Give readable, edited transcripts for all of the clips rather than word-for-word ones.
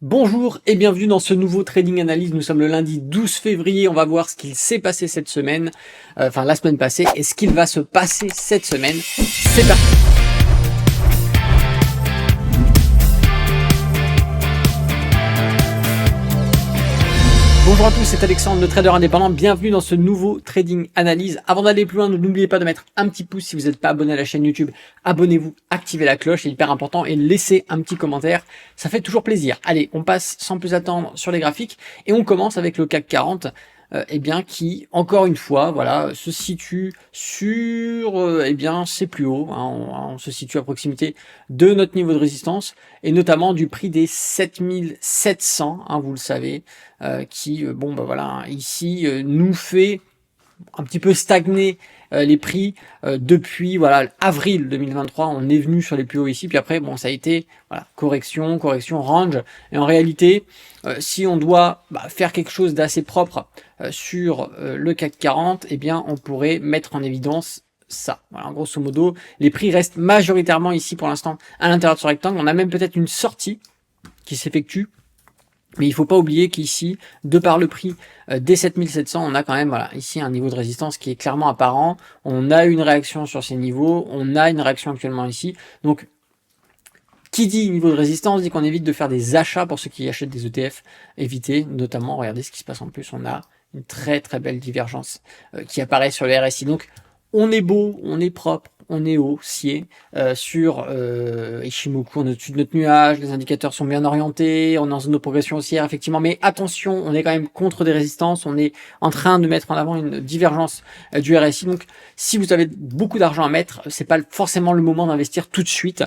Bonjour et bienvenue dans ce nouveau Trading Analyse. Nous sommes le lundi 12 février. On va voir ce qu'il s'est passé cette semaine, enfin la semaine passée, et ce qu'il va se passer cette semaine. C'est parti. Bonjour à tous, c'est Alexandre, le trader indépendant. Bienvenue dans ce nouveau Trading Analyse. Avant d'aller plus loin, n'oubliez pas de mettre un petit pouce si vous n'êtes pas abonné à la chaîne YouTube. Abonnez-vous, activez la cloche, c'est hyper important, et laissez un petit commentaire. Ça fait toujours plaisir. Allez, on passe sans plus attendre sur les graphiques et on commence avec le CAC 40. Qui, encore une fois, voilà, se situe sur ses plus hauts. On se situe à proximité de notre niveau de résistance et notamment du prix des 7700, vous le savez, ici nous fait un petit peu stagner les prix depuis avril 2023. On est venu sur les plus hauts ici, puis après ça a été correction, range, et en réalité si on doit faire quelque chose d'assez propre sur le CAC 40, on pourrait mettre en évidence ça. Voilà, grosso modo, les prix restent majoritairement ici pour l'instant à l'intérieur de ce rectangle. On a même peut-être une sortie qui s'effectue. Mais il faut pas oublier qu'ici, de par le prix des 7700, on a quand même ici un niveau de résistance qui est clairement apparent. On a une réaction sur ces niveaux, on a une réaction actuellement ici. Donc, qui dit niveau de résistance dit qu'on évite de faire des achats pour ceux qui achètent des ETF. Évitez, notamment, regardez ce qui se passe en plus, on a une très très belle divergence qui apparaît sur le RSI. Donc, on est beau, on est propre, on est haussier sur Ichimoku, on est au-dessus de notre nuage, les indicateurs sont bien orientés, on est en zone de progression haussière effectivement, mais attention, on est quand même contre des résistances, on est en train de mettre en avant une divergence du RSI. Donc si vous avez beaucoup d'argent à mettre, c'est pas forcément le moment d'investir tout de suite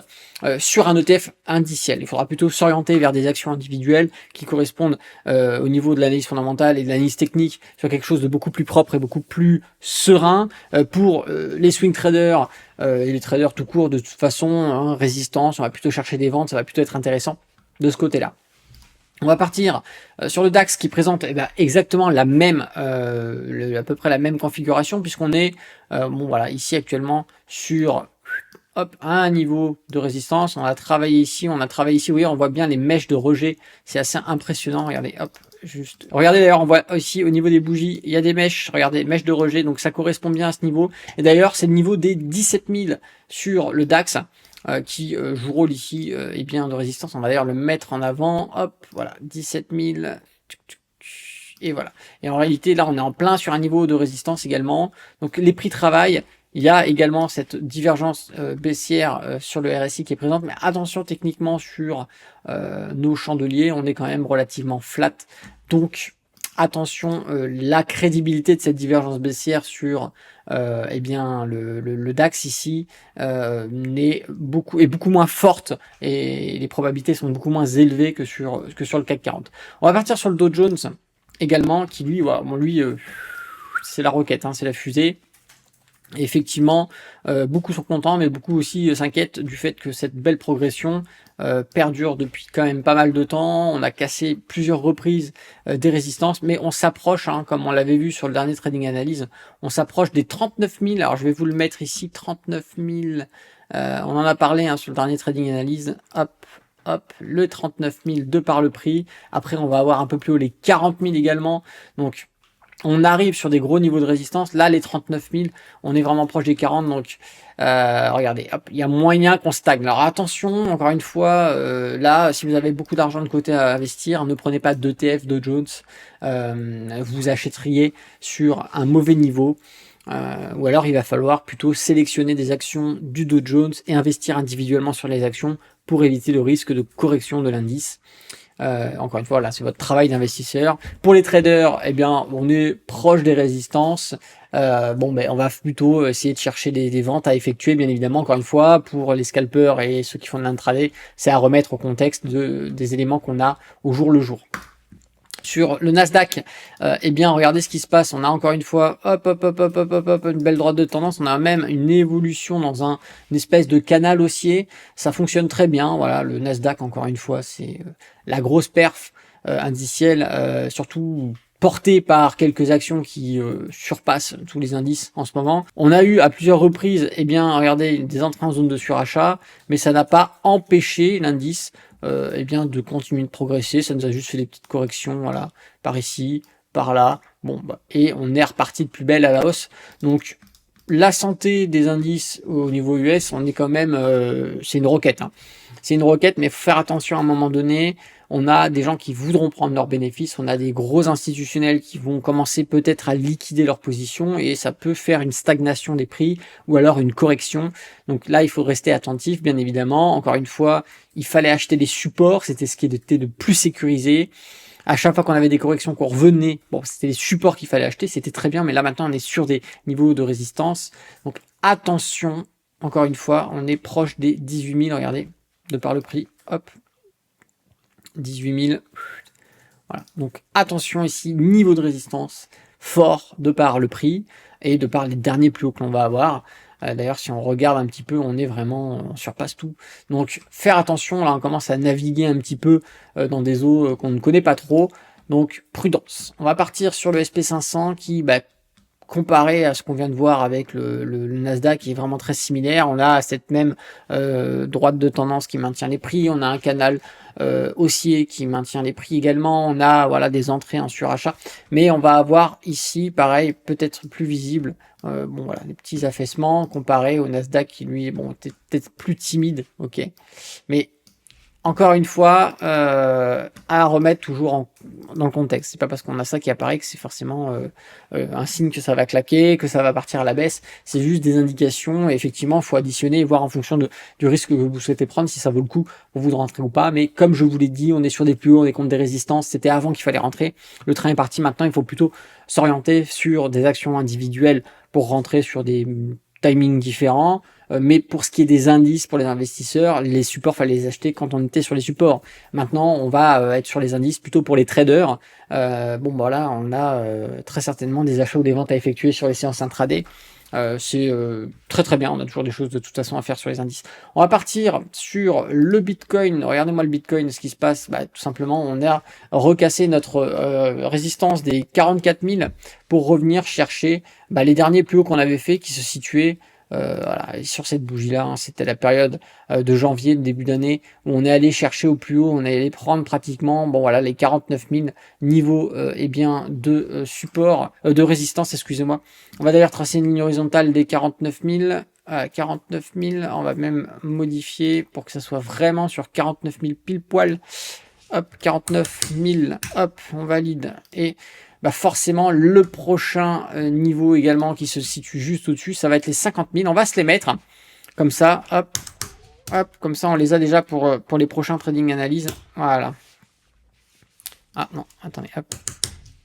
sur un ETF indiciel. Il faudra plutôt s'orienter vers des actions individuelles qui correspondent au niveau de l'analyse fondamentale et de l'analyse technique sur quelque chose de beaucoup plus propre et beaucoup plus serein. Pour les swing traders et les traders tout court, de toute façon, résistance, on va plutôt chercher des ventes, ça va plutôt être intéressant de ce côté-là. On va partir sur le DAX qui présente exactement la même, à peu près la même configuration, puisqu'on est ici actuellement sur un niveau de résistance. On a travaillé ici, vous voyez, on voit bien les mèches de rejet, c'est assez impressionnant. Regardez, regardez d'ailleurs, on voit aussi au niveau des bougies, il y a des mèches, regardez, mèches de rejet, donc ça correspond bien à ce niveau. Et d'ailleurs, c'est le niveau des 17 000 sur le DAX qui joue rôle ici de résistance. On va d'ailleurs le mettre en avant, 17 000. Et voilà. Et en réalité, là, on est en plein sur un niveau de résistance également. Donc les prix travaillent. Il y a également cette divergence baissière sur le RSI qui est présente, mais attention techniquement sur nos chandeliers, on est quand même relativement flat. Donc attention, la crédibilité de cette divergence baissière sur le DAX ici est beaucoup moins forte et les probabilités sont beaucoup moins élevées que sur le CAC 40. On va partir sur le Dow Jones également, qui lui, c'est la roquette, c'est la fusée. Et effectivement, beaucoup sont contents, mais beaucoup aussi s'inquiètent du fait que cette belle progression perdure depuis quand même pas mal de temps. On a cassé plusieurs reprises des résistances, mais on s'approche, comme on l'avait vu sur le dernier Trading Analyse, on s'approche des 39 000. Alors je vais vous le mettre ici, 39 000. On en a parlé sur le dernier Trading Analyse. Le 39 000 de par le prix. Après, on va avoir un peu plus haut les 40 000 également. Donc on arrive sur des gros niveaux de résistance. Là, les 39 000, on est vraiment proche des 40. Donc, regardez, il y a moyen qu'on stagne. Alors, attention, encore une fois, là, si vous avez beaucoup d'argent de côté à investir, ne prenez pas d'ETF, de Jones. Vous achèteriez sur un mauvais niveau. Ou alors, il va falloir plutôt sélectionner des actions du Dow Jones et investir individuellement sur les actions pour éviter le risque de correction de l'indice. Encore une fois, là, c'est votre travail d'investisseur. Pour les traders, on est proche des résistances. On va plutôt essayer de chercher des ventes à effectuer, bien évidemment. Encore une fois, pour les scalpers et ceux qui font de l'intraday, c'est à remettre au contexte des éléments qu'on a au jour le jour. Sur le Nasdaq, regardez ce qui se passe. On a encore une fois, une belle droite de tendance. On a même une évolution dans une espèce de canal haussier. Ça fonctionne très bien. Voilà, le Nasdaq, encore une fois, c'est la grosse perf indicielle, surtout porté par quelques actions qui surpassent tous les indices en ce moment. On a eu à plusieurs reprises, regardez, des entrées en zone de surachat, mais ça n'a pas empêché l'indice eh bien de continuer de progresser. Ça nous a juste fait des petites corrections, voilà, par ici, par là. Bon, bah, et on est reparti de plus belle à la hausse. Donc la santé des indices au niveau US, on est quand même, c'est une roquette, hein. C'est une roquette, mais il faut faire attention à un moment donné. On a des gens qui voudront prendre leurs bénéfices, on a des gros institutionnels qui vont commencer peut-être à liquider leur position et ça peut faire une stagnation des prix ou alors une correction. Donc là, il faut rester attentif, bien évidemment. Encore une fois, il fallait acheter des supports, c'était ce qui était de plus sécurisé. À chaque fois qu'on avait des corrections, qu'on revenait, bon, c'était les supports qu'il fallait acheter, c'était très bien, mais là maintenant on est sur des niveaux de résistance. Donc attention, encore une fois, on est proche des 18 000, regardez, de par le prix, hop, 18 000. Voilà. Donc attention ici, niveau de résistance fort de par le prix et de par les derniers plus hauts que l'on va avoir. D'ailleurs, si on regarde un petit peu, on surpasse tout. Donc faire attention, là on commence à naviguer un petit peu dans des eaux qu'on ne connaît pas trop. Donc prudence. On va partir sur le SP500 qui, comparé à ce qu'on vient de voir avec le Nasdaq qui est vraiment très similaire, on a cette même droite de tendance qui maintient les prix, on a un canal haussier qui maintient les prix également, on a voilà des entrées en surachat, mais on va avoir ici pareil peut-être plus visible bon voilà des petits affaissements comparé au Nasdaq qui lui bon était peut-être plus timide, ok, mais encore une fois, à remettre toujours dans le contexte. C'est pas parce qu'on a ça qui apparaît que c'est forcément un signe que ça va claquer, que ça va partir à la baisse. C'est juste des indications. Et effectivement, il faut additionner et voir en fonction du risque que vous souhaitez prendre, si ça vaut le coup pour vous de rentrer ou pas. Mais comme je vous l'ai dit, on est sur des plus hauts, on est contre des résistances. C'était avant qu'il fallait rentrer. Le train est parti. Maintenant, il faut plutôt s'orienter sur des actions individuelles pour rentrer sur des timings différents. Mais pour ce qui est des indices pour les investisseurs, les supports, fallait les acheter quand on était sur les supports. Maintenant, on va être sur les indices plutôt pour les traders. Bon, voilà, on a très certainement des achats ou des ventes à effectuer sur les séances intraday. C'est très très bien, on a toujours des choses de toute façon à faire sur les indices. On va partir sur le Bitcoin. Regardez-moi le Bitcoin, ce qui se passe, tout simplement, on a recassé notre résistance des 44 000 pour revenir chercher les derniers plus hauts qu'on avait fait qui se situaient voilà, sur cette bougie-là, hein, c'était la période de janvier, de début d'année, où on est allé chercher au plus haut, on est allé prendre pratiquement, bon voilà, les 49 000 niveaux eh bien de support, de résistance, excusez-moi. On va d'ailleurs tracer une ligne horizontale des 49 000 à 49 000, on va même modifier pour que ça soit vraiment sur 49 000 pile poil. Hop, 49 000, hop, on valide et forcément le prochain niveau également qui se situe juste au-dessus, ça va être les 50 000. On va se les mettre hein, comme ça, hop, hop, comme ça on les a déjà pour les prochains trading analyses. Voilà. Ah non, attendez, hop.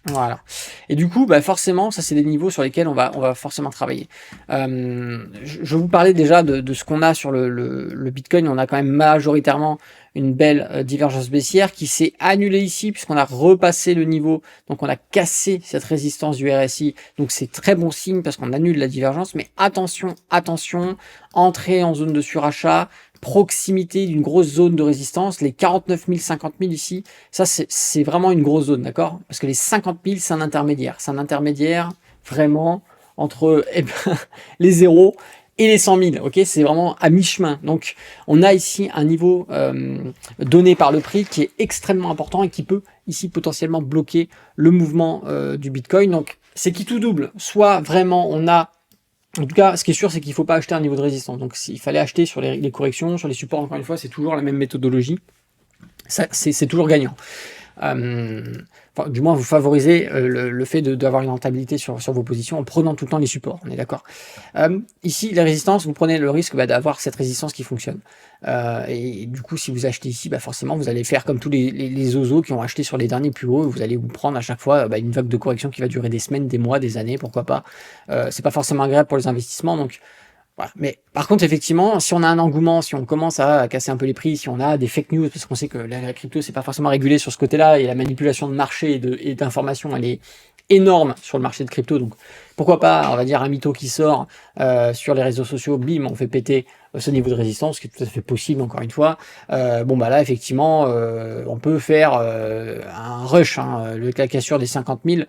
Voilà. Et du coup, forcément, ça c'est des niveaux sur lesquels on va forcément travailler. Je vous parlais déjà de ce qu'on a sur le Bitcoin. On a quand même majoritairement une belle divergence baissière qui s'est annulée ici puisqu'on a repassé le niveau. Donc on a cassé cette résistance du RSI. Donc c'est très bon signe parce qu'on annule la divergence. Mais attention, attention, entrée en zone de surachat, proximité d'une grosse zone de résistance, les 49 000, 50 000 ici, ça c'est vraiment une grosse zone, d'accord? Parce que les 50 000, c'est un intermédiaire vraiment entre les 0 et les 100 000, ok? C'est vraiment à mi-chemin. Donc on a ici un niveau donné par le prix qui est extrêmement important et qui peut ici potentiellement bloquer le mouvement du Bitcoin. Donc c'est qui tout double, soit vraiment on a en tout cas, ce qui est sûr, c'est qu'il ne faut pas acheter un niveau de résistance. Donc, il fallait acheter sur les corrections, sur les supports, encore une fois, c'est toujours la même méthodologie. C'est toujours gagnant. Du moins, vous favorisez le fait d'avoir une rentabilité sur vos positions en prenant tout le temps les supports, on est d'accord. Ici, les résistances, vous prenez le risque d'avoir cette résistance qui fonctionne. Et du coup, si vous achetez ici, forcément, vous allez faire comme tous les oiseaux qui ont acheté sur les derniers plus hauts, vous allez vous prendre à chaque fois une vague de correction qui va durer des semaines, des mois, des années, pourquoi pas. C'est pas forcément agréable pour les investissements, donc voilà. Mais par contre, effectivement, si on a un engouement, si on commence à casser un peu les prix, si on a des fake news, parce qu'on sait que la crypto, c'est pas forcément régulé sur ce côté-là, et la manipulation de marché et d'informations, elle est énorme sur le marché de crypto, donc pourquoi pas, on va dire, un mytho qui sort sur les réseaux sociaux, bim, on fait péter ce niveau de résistance, ce qui est tout à fait possible, encore une fois. Là, effectivement, on peut faire un rush, hein, la cassure des 50 000,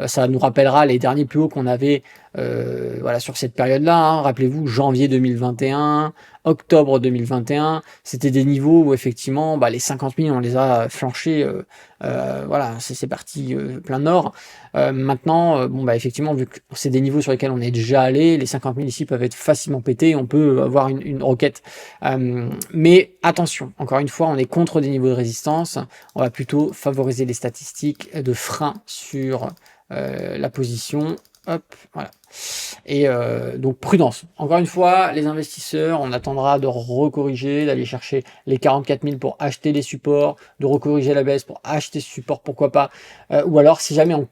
ça nous rappellera les derniers plus hauts qu'on avait voilà, sur cette période-là, hein. Rappelez-vous, janvier 2021, octobre 2021, c'était des niveaux où effectivement les 50 000 on les a flanchés, voilà, c'est parti plein nord. Maintenant, effectivement, vu que c'est des niveaux sur lesquels on est déjà allé, les 50 000 ici peuvent être facilement pétés, on peut avoir une roquette. Mais attention, encore une fois, on est contre des niveaux de résistance, on va plutôt favoriser les statistiques de frein sur la position. Hop, voilà. Et donc prudence. Encore une fois, les investisseurs, on attendra de recorriger, d'aller chercher les 44 000 pour acheter les supports, de recorriger la baisse pour acheter ce support, pourquoi pas. Ou alors, si jamais on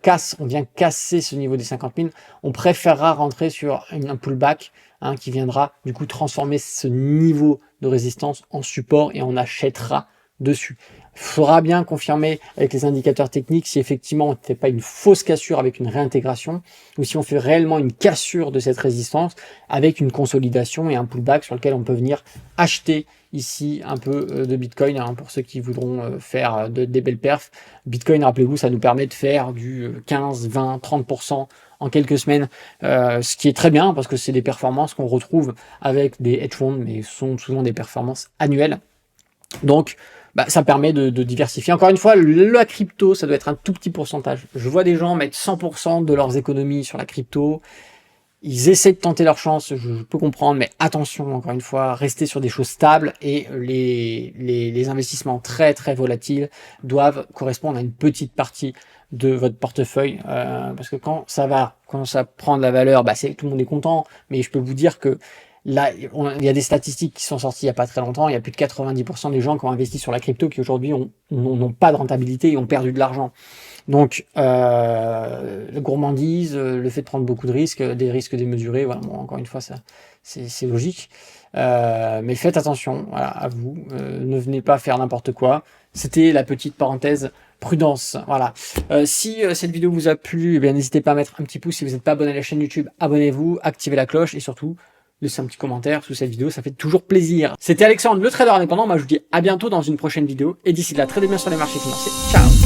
vient casser ce niveau des 50 000, on préférera rentrer sur un pullback qui viendra du coup transformer ce niveau de résistance en support et on achètera dessus. Il faudra bien confirmer avec les indicateurs techniques si effectivement on ne fait pas une fausse cassure avec une réintégration ou si on fait réellement une cassure de cette résistance avec une consolidation et un pullback sur lequel on peut venir acheter ici un peu de Bitcoin pour ceux qui voudront faire des belles perfs. Bitcoin, rappelez-vous, ça nous permet de faire du 15, 20, 30% en quelques semaines, ce qui est très bien parce que c'est des performances qu'on retrouve avec des hedge funds, mais ce sont souvent des performances annuelles. Donc, ça permet de diversifier. Encore une fois, la crypto, ça doit être un tout petit pourcentage. Je vois des gens mettre 100% de leurs économies sur la crypto. Ils essaient de tenter leur chance, je peux comprendre, mais attention, encore une fois, restez sur des choses stables et les investissements très très volatiles doivent correspondre à une petite partie de votre portefeuille, parce que quand ça prend de la valeur, tout le monde est content, mais je peux vous dire que là, il y a des statistiques qui sont sorties il n'y a pas très longtemps, il y a plus de 90% des gens qui ont investi sur la crypto qui aujourd'hui n'ont pas de rentabilité et ont perdu de l'argent. Donc, la gourmandise, le fait de prendre beaucoup de risques, des risques démesurés, voilà, encore une fois, ça, c'est logique. Mais faites attention, voilà, à vous, ne venez pas faire n'importe quoi. C'était la petite parenthèse prudence, voilà. Si cette vidéo vous a plu, n'hésitez pas à mettre un petit pouce. Si vous n'êtes pas abonné à la chaîne YouTube, abonnez-vous, activez la cloche et surtout, laissez un petit commentaire sous cette vidéo, ça fait toujours plaisir. C'était Alexandre, le trader indépendant. Moi, je vous dis à bientôt dans une prochaine vidéo. Et d'ici là, tradez bien sur les marchés financiers. Ciao!